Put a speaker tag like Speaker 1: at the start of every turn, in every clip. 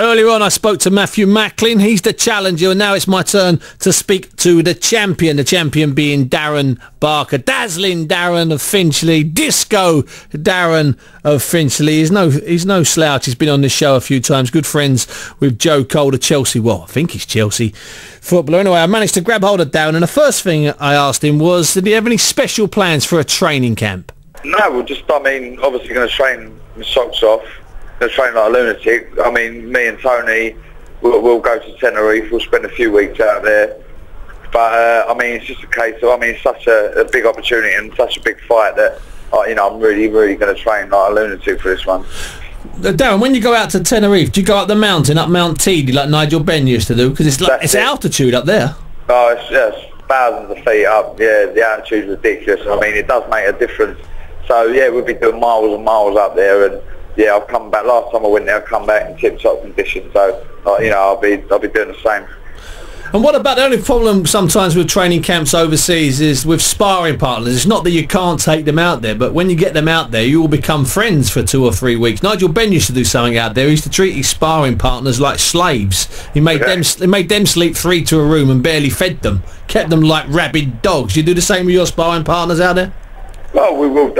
Speaker 1: Earlier on, I spoke to Matthew Macklin. He's the challenger, and now it's my turn to speak to the champion being Darren Barker. Dazzling Darren of Finchley. Disco Darren of Finchley. He's no slouch. He's been on this show a few times. Good friends with Joe Cole, the Chelsea, well, I think he's Chelsea footballer. Anyway, I managed to grab hold of Darren, and the first thing I asked him was, did he have any special plans for a training camp?
Speaker 2: No, we're just, obviously going to train my socks off. Going to train like a lunatic. Me and Tony, we'll go to Tenerife. We'll spend a few weeks out there. But, it's just a case of, it's such a big opportunity and such a big fight that, I'm really, really going to train like a lunatic for this one.
Speaker 1: Darren, when you go out to Tenerife, do you go up the mountain, up Mount Teedy, like Nigel Benn used to do? Because it's altitude up there. Oh,
Speaker 2: it's thousands of feet up. Yeah, the altitude's ridiculous. It does make a difference. So, yeah, we'll be doing miles and miles up there. And, yeah, I'll come back. Last time I went there, I'll come back in tip-top condition. So, I'll be doing the same.
Speaker 1: And what about the only problem sometimes with training camps overseas is with sparring partners? It's not that you can't take them out there, but when you get them out there, you all become friends for 2 or 3 weeks. Nigel Benn used to do something out there. He used to treat his sparring partners like slaves. He made them sleep 3 to a room and barely fed them. Kept them like rabid dogs. You do the same with your sparring partners out there?
Speaker 2: Well, we will.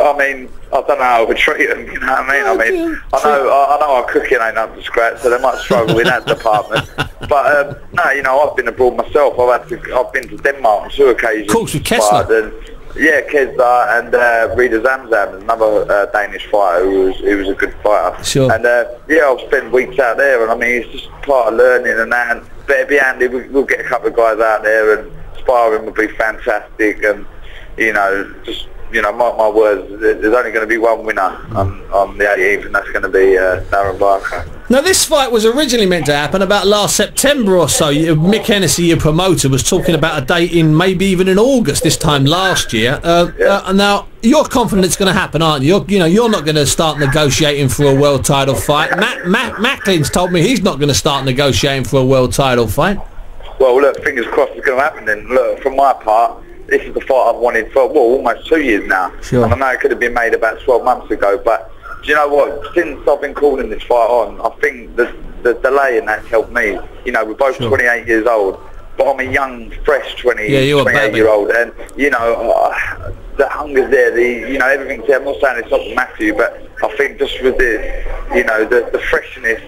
Speaker 2: I don't know how we treat them. You know what I mean? I know our cooking ain't up to scratch, so they might struggle in that department. But no, I've been abroad myself. I've been to Denmark on 2 occasions.
Speaker 1: Of course, with Kessler.
Speaker 2: Yeah, Kessler and Rida Zamzam, another Danish fighter who was a good fighter.
Speaker 1: Sure.
Speaker 2: And I'll spend weeks out there, and it's just part of learning and that. And but it'd be handy. We'll get a couple of guys out there, and sparring would be fantastic. And mark my words, there's only going to be one winner on the 18th, and that's going to be Darren Barker.
Speaker 1: Now, this fight was originally meant to happen about last September or so. Mick Hennessy, your promoter, was talking about a date in maybe even in August this time last year. Now, you're confident it's going to happen, aren't you? You're not going to start negotiating for a world title fight. Macklin's told me he's not going to start negotiating for a world title fight.
Speaker 2: Well, look, fingers crossed it's going to happen then. Look, from my part, this is the fight I've wanted for, almost 2 years now.
Speaker 1: Sure.
Speaker 2: And I know it could have been made about 12 months ago, but do you know what? Since I've been calling this fight on, I think the delay in that's helped me. We're both 28 years old, but I'm a young, fresh 28-year-old, and the hunger's there. Everything's there. I'm not saying it's not Matthew, but I think just with the freshness,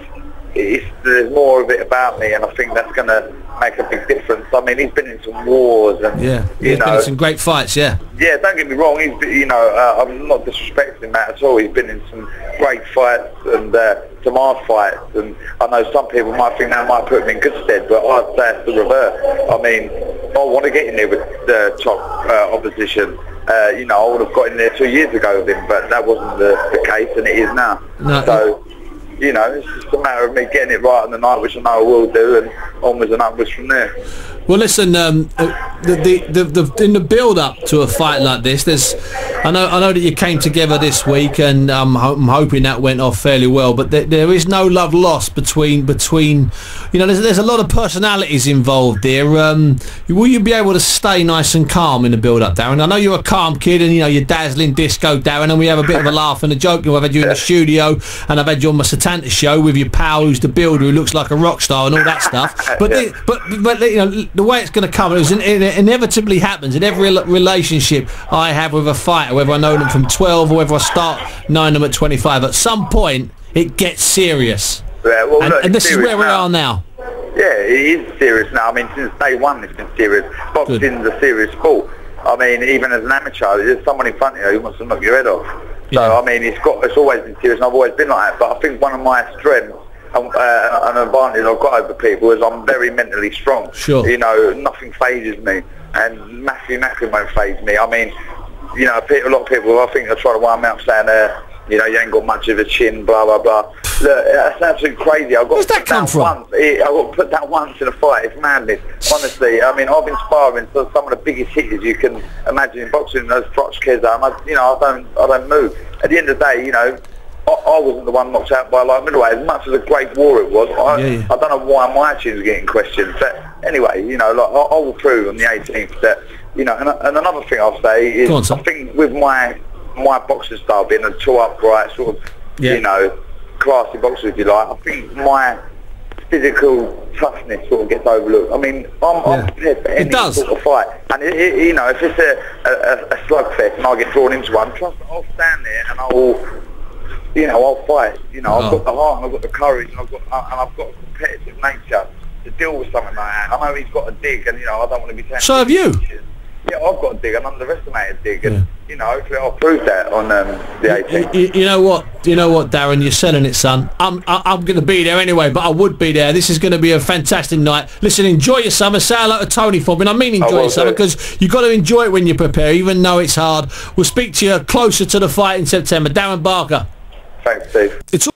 Speaker 2: there's more of it about me, and I think that's going to make a big difference. He's been in some wars, and
Speaker 1: he's been in some great fights. Yeah,
Speaker 2: don't get me wrong. I'm not disrespecting that at all. He's been in some great fights and some hard fights, and I know some people might think that might put him in good stead, but I'd say it's the reverse. I want to get in there with the top opposition. I would have got in there 2 years ago with him, but that wasn't the case, and it is now. No. So, it's just a matter of me getting it right on the night, which I know I will do, and onwards and upwards from there.
Speaker 1: Well, listen, in the build-up to a fight like this, I know that you came together this week, and I'm hoping that went off fairly well. But there is no love lost between. There's a lot of personalities involved there. Will you be able to stay nice and calm in the build-up, Darren? I know you're a calm kid, and you're dazzling disco, Darren, and we have a bit of a laugh and a joke. I've had you in the studio, and I've had you on my Satanta show with your pal who's the builder, who looks like a rock star and all that stuff. But the way it's going to come, it inevitably happens in every relationship I have with a fighter, whether I know them from 12 or whether I start knowing them at 25. At some point, it gets serious.
Speaker 2: Yeah, well,
Speaker 1: and this is where we are now.
Speaker 2: Yeah, it is serious now. Since day one, it's been serious. Boxing's a serious sport. Even as an amateur, there's someone in front of you who wants to knock your head off. So, it's always been serious, and I've always been like that. But I think one of my strengths, an advantage I've got over people, is I'm very mentally strong.
Speaker 1: Sure.
Speaker 2: Nothing phases me, and Matthew Macklin won't phase me. A lot of people, I think, are trying to wind me up saying, you ain't got much of a chin, blah, blah, blah. Look, that's absolutely crazy.
Speaker 1: Where's that come from?
Speaker 2: I've got to put that once in a fight. It's madness. Honestly, I've been sparring so some of the biggest hitters you can imagine in boxing. Those crotch kids, I don't move. At the end of the day, I wasn't the one knocked out by a light middleweight. As much as a great war it was, I don't know why my chin's getting questioned. But anyway, I will prove on the 18th that, and another thing I'll say is, I think with my boxing style being a tall upright sort of, classy boxer, if you like, I think my physical toughness sort of gets overlooked. I mean, I'm prepared for any sort of fight, and you know, if it's a slugfest and I get drawn into one, trust me, I'll stand there and I'll fight. You know, I've got the heart and I've got the courage and I've got a competitive nature to deal with something like that. I know he's got a dig, and you know, I don't want to be saying.
Speaker 1: So have you?
Speaker 2: Yeah, I've got a dig, an underestimated dig, and you know, hopefully I'll prove that on the 18th.
Speaker 1: You know what, Darren, you're selling it, son. I'm going to be there anyway, but I would be there. This is going to be a fantastic night. Listen, enjoy your summer. Say hello to Tony for me. And I mean enjoy your summer, because you've got to enjoy it when you prepare, even though it's hard. We'll speak to you closer to the fight in September. Darren Barker.
Speaker 2: Thanks, Steve.
Speaker 1: It's